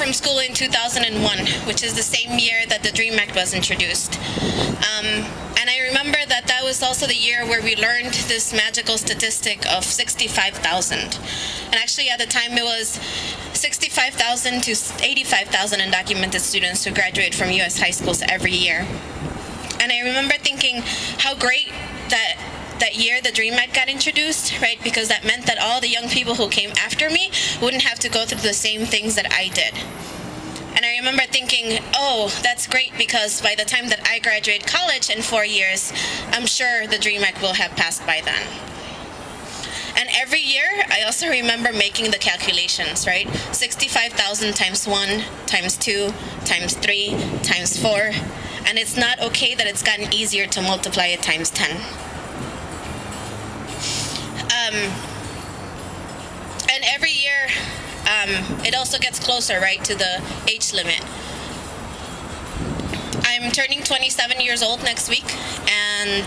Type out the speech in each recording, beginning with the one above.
from school in 2001, which is the same year that the DREAM Act was introduced. And I remember that that was also the year where we learned this magical statistic of 65,000. And actually at the time it was 65,000 to 85,000 undocumented students who graduate from U.S. high schools every year. And I remember thinking how great that year the DREAM Act got introduced, right? Because that meant that all the young people who came after me wouldn't have to go through the same things that I did. And I remember thinking, oh, that's great, because by the time that I graduate college in 4 years, I'm sure the DREAM Act will have passed by then. And every year, I also remember making the calculations, right? 65,000 times 1, times 2, times 3, times 4. And it's not okay that it's gotten easier to multiply it times 10. And every year, it also gets closer, right, to the age limit. I'm turning 27 years old next week, and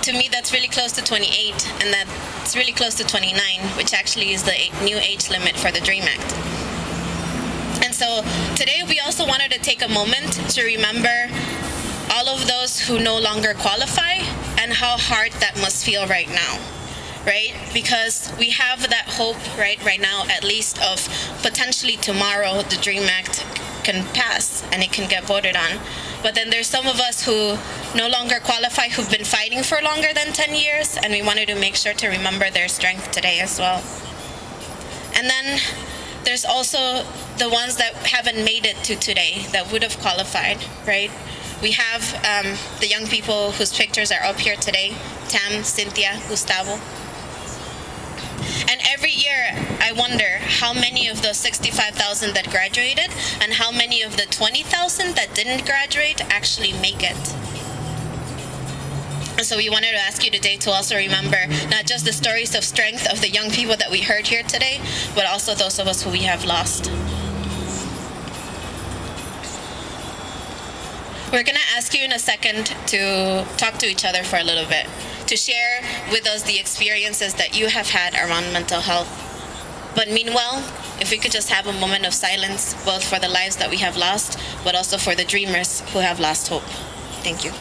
to me that's really close to 28, and that's really close to 29, which actually is the new age limit for the DREAM Act. And so today we also wanted to take a moment to remember all of those who no longer qualify and how hard that must feel right now. Right? Because we have that hope right now, at least, of potentially tomorrow the DREAM Act can pass and it can get voted on. But then there's some of us who no longer qualify, who've been fighting for longer than 10 years, and we wanted to make sure to remember their strength today as well. And then there's also the ones that haven't made it to today that would have qualified, right? We have the young people whose pictures are up here today: Tam, Cynthia, Gustavo. And every year, I wonder how many of those 65,000 that graduated and how many of the 20,000 that didn't graduate actually make it. And so we wanted to ask you today to also remember not just the stories of strength of the young people that we heard here today, but also those of us who we have lost. We're going to ask you in a second to talk to each other for a little bit, to share with us the experiences that you have had around mental health. But meanwhile, if we could just have a moment of silence, both for the lives that we have lost, but also for the dreamers who have lost hope. Thank you.